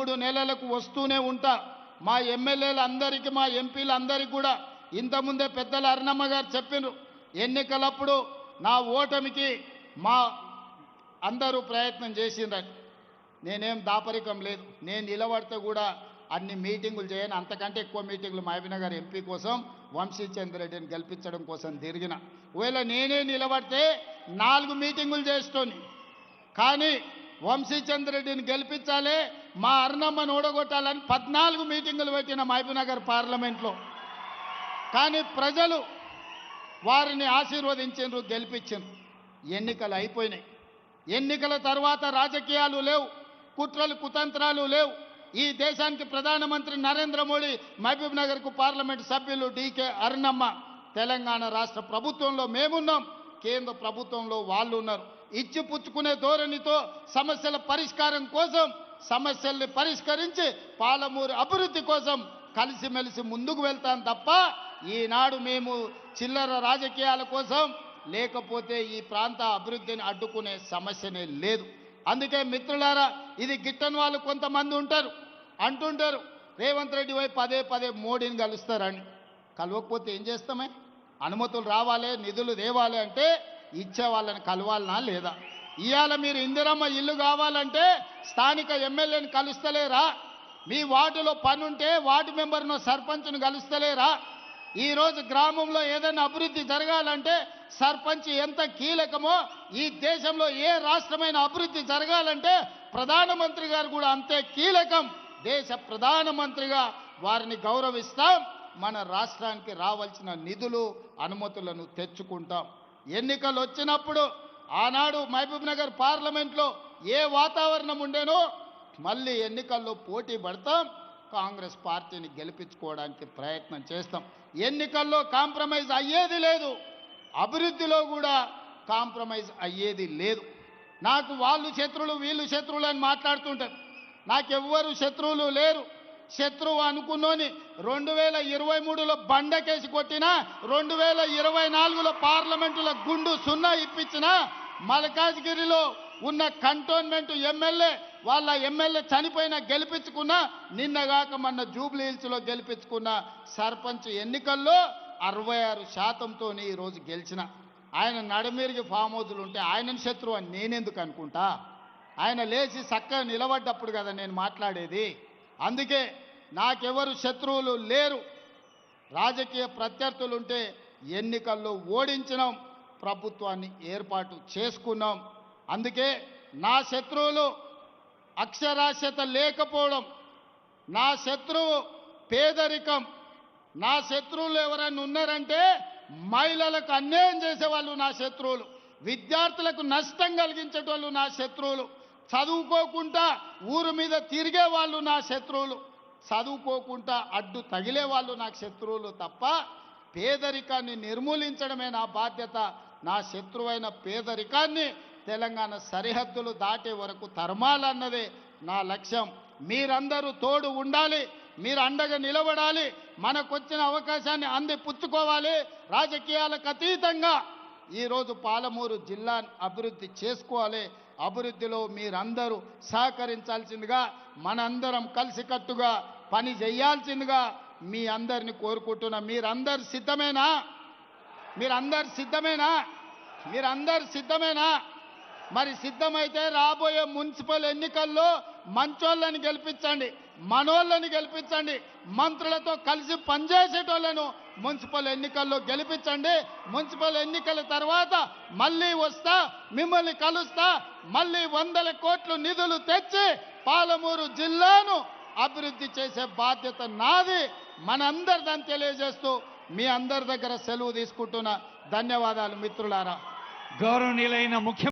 3 నెలలకు వస్తూనే ఉంటా. మా ఎమ్మెల్యేలందరికీ మా ఎంపీలందరికీ కూడా ఇంతకుముందే పెద్దల అరుణమ్మ గారు చెప్పినారు, ఎన్నికలప్పుడు నా ఓటమికి మా అందరూ ప్రయత్నం చేసిండ్రని. నేనేం దాపరికం లేదు, నేను నిలబడితే కూడా అన్ని మీటింగులు చేయను, అంతకంటే ఎక్కువ మీటింగులు మహబూబ్నగర్ ఎంపీ కోసం వంశీచంద్ర రెడ్డిని గెలిపించడం కోసం తిరిగిన. ఒకవేళ నేనే నిలబడితే 4 మీటింగులు చేస్తోని, కానీ వంశీచంద్ర రెడ్డిని గెలిపించాలి, మా అరుణమ్మను ఓడగొట్టాలని 14 మీటింగులు పెట్టిన మహబూబ్నగర్ పార్లమెంట్లో. కానీ ప్రజలు వారిని ఆశీర్వదించారు, గెలిపించారు. ఎన్నికలు అయిపోయినాయి. ఎన్నికల తర్వాత రాజకీయాలు లేవు, కుట్రలు కుతంత్రాలు లేవు. ఈ దేశానికి ప్రధానమంత్రి నరేంద్ర మోడీ, మహబూబ్నగర్కు పార్లమెంటు సభ్యులు డీకే అరుణమ్మ, తెలంగాణ రాష్ట్ర ప్రభుత్వంలో మేమున్నాం, కేంద్ర ప్రభుత్వంలో వాళ్ళు ఉన్నారు. ఇచ్చి పుచ్చుకునే ధోరణితో సమస్యల పరిష్కారం కోసం, సమస్యల్ని పరిష్కరించి పాలమూరు అభివృద్ధి కోసం కలిసిమెలిసి ముందుకు వెళ్తాం తప్ప ఈనాడు మేము చిల్లర రాజకీయాల కోసం, లేకపోతే ఈ ప్రాంత అభివృద్ధిని అడ్డుకునే సమస్యనే లేదు. అందుకే మిత్రులారా, ఇది గిట్టని వాళ్ళు కొంతమంది ఉంటారు, అంటుంటారు రేవంత్ రెడ్డి పోయి పదే మోడీని కలుస్తారని. కలవకపోతే ఏం చేస్తామే? అనుమతులు రావాలి, నిధులు తేవాలి అంటే ఇచ్చే వాళ్ళని కలవాలనా లేదా? ఇవాళ మీరు ఇందిరమ్మ ఇల్లు కావాలంటే స్థానిక ఎమ్మెల్యేని కలుస్తలేరా? మీ వార్డులో పని ఉంటే వార్డు మెంబర్ను సర్పంచ్ను కలుస్తలేరా? ఈరోజు గ్రామంలో ఏదైనా అభివృద్ధి జరగాలంటే సర్పంచ్ ఎంత కీలకమో, ఈ దేశంలో ఏ రాష్ట్రమైన అభివృద్ధి జరగాలంటే ప్రధానమంత్రి గారు కూడా అంతే కీలకం. దేశ ప్రధానమంత్రిగా వారిని గౌరవిస్తాం, మన రాష్ట్రానికి రావాల్సిన నిధులు అనుమతులను తెచ్చుకుంటాం. ఎన్నికలు వచ్చినప్పుడు ఆనాడు మహబూబ్నగర్ పార్లమెంట్లో ఏ వాతావరణం ఉండేనో మళ్ళీ ఎన్నికల్లో పోటీ పడతాం, కాంగ్రెస్ పార్టీని గెలిపించుకోవడానికి ప్రయత్నం చేస్తాం. ఎన్నికల్లో కాంప్రమైజ్ అయ్యేది లేదు, అభివృద్ధిలో కూడా కాంప్రమైజ్ అయ్యేది లేదు. నాకు వాళ్ళు శత్రువులు వీళ్ళు శత్రువులు అని మాట్లాడుతుంటారు. నాకెవ్వరు శత్రువులు లేరు. శత్రువు అనుకున్నోని 2023లో బండకేసి కొట్టినా, 2024లో పార్లమెంటులో గుండు సున్నా ఇప్పించినా, మల్కాజ్గిరిలో ఉన్న కంటోన్మెంట్ ఎమ్మెల్యే వాళ్ళ ఎమ్మెల్యే చనిపోయినా గెలిపించుకున్నా, నిన్నగాక మొన్న జూబ్లీ హిల్స్లో గెలిపించుకున్న సర్పంచ్ ఎన్నికల్లో 66%తో ఈరోజు గెలిచిన. ఆయన నడమిరిగి ఫామ్ హౌజులు ఉంటే ఆయనను శత్రువు అని నేనెందుకు అనుకుంటా? ఆయన లేచి చక్కగా నిలబడ్డప్పుడు కదా నేను మాట్లాడేది. అందుకే నాకెవరు శత్రువులు లేరు. రాజకీయ ప్రత్యర్థులుంటే ఎన్నికల్లో ఓడించినాం, ప్రభుత్వాన్ని ఏర్పాటు చేసుకున్నాం. అందుకే నా శత్రువులు అక్షరాస్యత లేకపోవడం, నా శత్రువు పేదరికం, నా శత్రువులు ఎవరైనా ఉన్నారంటే మహిళలకు అన్యాయం చేసేవాళ్ళు నా శత్రువులు, విద్యార్థులకు నష్టం కలిగించేటోళ్ళు నా శత్రువులు, చదువుకోకుండా ఊరు మీద తిరిగే వాళ్ళు నా శత్రువులు, చదువుకోకుండా అడ్డు తగిలే వాళ్ళు నాకు శత్రువులు తప్ప పేదరికాన్ని నిర్మూలించడమే నా బాధ్యత. నా శత్రువైన పేదరికాన్ని తెలంగాణ సరిహద్దులు దాటే వరకు తరమాలన్నదే నా లక్ష్యం. మీరందరూ తోడు ఉండాలి, మీరు అండగా నిలబడాలి, మనకొచ్చిన అవకాశాన్ని అందిపుచ్చుకోవాలి. రాజకీయాలకు అతీతంగా ఈరోజు పాలమూరు జిల్లాను అభివృద్ధి చేసుకోవాలి. అభివృద్ధిలో మీరందరూ సహకరించాల్సిందిగా, మనందరం కలిసికట్టుగా పని చేయాల్సిందిగా మీ అందరిని కోరుకుంటున్నా. మీరందరు సిద్ధమేనా? మీరందరు సిద్ధమేనా? మీరందరు సిద్ధమేనా? మరి సిద్ధమైతే రాబోయే మున్సిపల్ ఎన్నికల్లో మంచోళ్ళని గెలిపించండి, మనోళ్ళని గెలిపించండి, మంత్రులతో కలిసి పనిచేసేటోళ్ళను మున్సిపల్ ఎన్నికల్లో గెలిపించండి. మున్సిపల్ ఎన్నికల తర్వాత మళ్ళీ వస్తా, మిమ్మల్ని కలుస్తా, మళ్ళీ 100 కోట్ల నిధులు తెచ్చి పాలమూరు జిల్లాను అభివృద్ధి చేసే బాధ్యత నాది. మనందరిదని తెలియజేస్తూ మీ అందరి దగ్గర సెలవు తీసుకుంటున్నా. ధన్యవాదాలు మిత్రులారా. గౌరవనీయులైన ముఖ్య